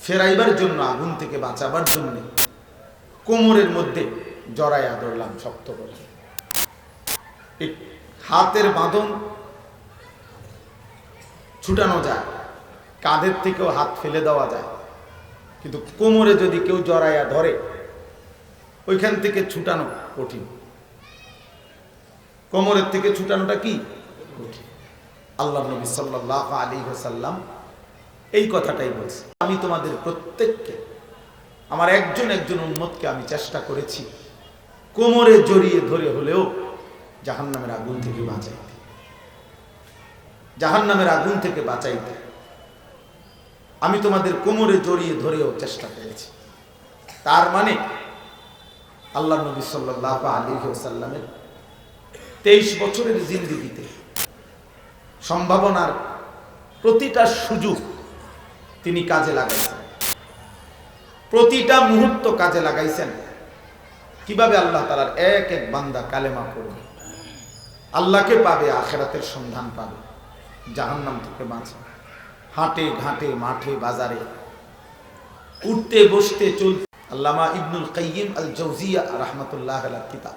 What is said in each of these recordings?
ফেরাইবার জন্য, আগুন থেকে বাঁচাবার জন্য কোমরের মধ্যে জড়াইয়া ধরলাম শক্ত করে। হাতের বাঁধন ছুটানো যায়, কাঁধের থেকেও হাত ফেলে দেওয়া যায়, কিন্তু কোমরে যদি কেউ জড়াইয়া ধরে ওইখান থেকে ছুটানো কঠিন। কোমরের থেকে ছুটানোটা কি কঠিন। আল্লাহ নবী সাল্লাল্লাহু আলাইহি ওয়াসাল্লাম এই কথাটাই বলছে। আমি তোমাদের প্রত্যেককে, আমার একজন একজন উম্মতকে আমি চেষ্টা করেছি কোমরে জড়িয়ে ধরে হলেও জাহান্নামের আগুন থেকে বাঁচাইতে, জাহান্নামের আগুন থেকে বাঁচাইতে আমি তোমাদের কোমরে জড়িয়ে ধরেও চেষ্টা করেছি। তার মানে আল্লাহ নবী সাল্লাল্লাহু আলাইহি ওয়াসাল্লামের 23 বছরের জিন্দেগিতে সম্ভাবনার প্রতিটা সুযোগ তিনি কাজে লাগাইছেন, প্রতিটা মুহূর্ত কাজে লাগাইছেন। কিভাবে আল্লাহ তাআলার এক এক বান্দা কালেমা পড়বে, আল্লাহকে পাবে, আখিরাতের সন্ধান পাবে, জাহান্নাম থেকে বাঁচবে। হাটে ঘাটে মাঠে বাজারে উঠতে বসতে চলতে। আল্লামা ইবনুল কাইয়িম আল জাওজিয়া রাহমাতুল্লাহ আলাইহি কিতাব,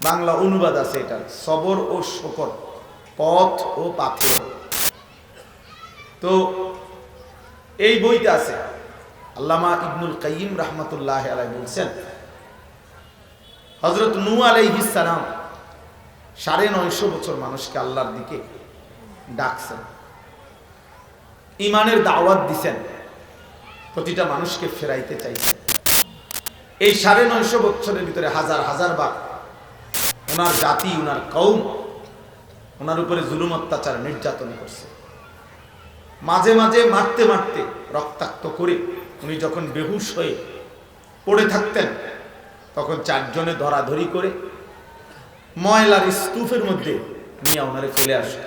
বাংলা অনুবাদ আছে এটার, সবর ও শকর, পথ ও পাথেয়। তো এই বইতে আছে আল্লামা ইবনুল কাইয়িম রাহমাতুল্লাহ আলাইহি বলছেন, হযরত নূহ আলাইহিস সালাম 950 বছর মানুষকে আল্লাহর দিকে ডাকছেন, ঈমানের দাওয়াত দিছেন, প্রতিটা মানুষকে ফেরাইতে চাইছেন। এই 950 বছরের ভিতরে হাজার হাজার বার ওনার জাতি, ওনার কওম ওনার উপরে জুলুম অত্যাচার নির্যাতন করছে। মাঝে মাঝে মারতে মারতে রক্তাক্ত করে উনি যখন বেহুশ হয়ে পড়ে থাকতেন তখন 4 জনে ধরাধরি করে ময়লার স্তূপের মধ্যে নিয়ে ওনারে ফেলে আসত।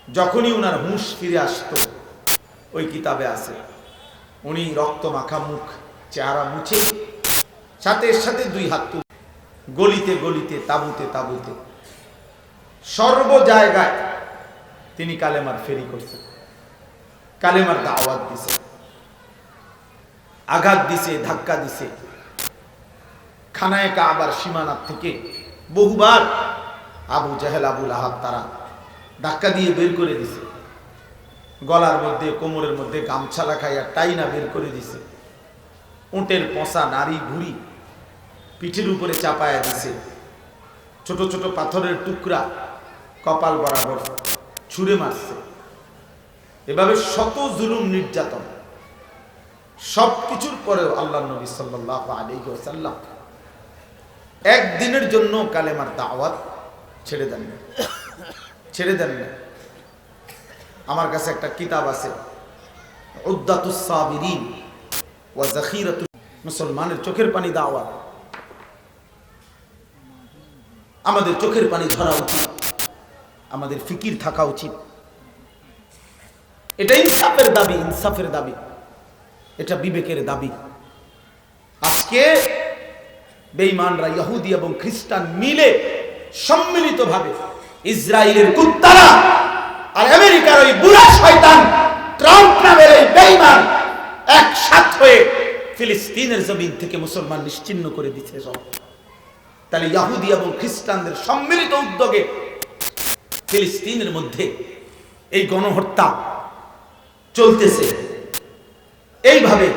যখনই উনার হুঁশ ফিরে আসতো, ওই কিতাবে আছে, উনি রক্ত মাখা মুখ, চেহারা মুছে সাথে সাথে 2 হাত তুলে গলিতে গলিতে, তাবুতে তাবুতে, সর্ব জায়গায় তিনি কালেমার ফেরি করছেন, কালেমার দাওয়াত দিছে, আঘাত দিছে, ধাক্কা দিছে। খানায়ে কাবার সীমানা থেকে বহুবার আবু জাহেল, আবু লাহাব তারা ধাক্কা দিয়ে বের করে দিছে, গলার মধ্যে কোমরের মধ্যে গামছা লাগাইয়া টাইনা বের করে দিছে, উটের পচা নারী ভুড়ি পিঠের উপরে চাপায়া দিছে, ছোট ছোট পাথরের টুকরা কপাল বরাবর ছুঁড়ে মারছে। এভাবে শত জুলুম নির্যাতন, সবকিছুর পরেও আল্লাহ নবী সাল্লাল্লাহু আলাইহি ওয়াসাল্লাম একদিনের জন্য কালেমার দাওয়াত ছেড়ে দেন না, ছেড়ে দেন না। আমার কাছে একটা কিতাব আছে, উদ্দাতুস সাবিরিন ওয়া যাখিরাতুল, মুসলমানের চোখের পানি দাওয়াত। আমাদের চোখের পানি ধরা উচিত, আমাদের ফিকির থাকা উচিত। এটা ইনসাফের দাবি, ইনসাফের দাবি, এটা বিবেকের দাবি। আজকে বেঈমানরা, ইহুদি এবং খ্রিস্টান মিলে সম্মিলিতভাবে ইসরায়েলের কুত্তারা আর আমেরিকার ওই বুড়া শয়তান ট্রাম্প নামের এই বেঈমান একসাথে হয়ে ফিলিস্তিনের জমিন থেকে মুসলমান নিশ্চিহ্ন করে দিচ্ছে সব। তাহলে ইহুদি এবং খ্রিস্টানদের সম্মিলিত উদ্যোগে ফিলিস্তিনের মধ্যে এই গণহত্যা চলতেছে এইভাবে।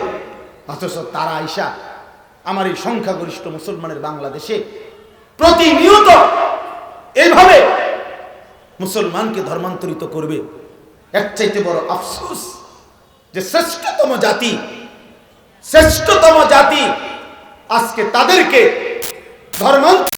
অথচ তারা আইসা আমার এই সংখ্যাগরিষ্ঠ মুসলমানের বাংলাদেশে প্রতিনিয়ত এইভাবে মুসলমানকে ধর্মান্তরিত করবে। এর চাইতে বড় আফসোস যে শ্রেষ্ঠতম জাতি আজকে তাদেরকে ধর্মান্তরিত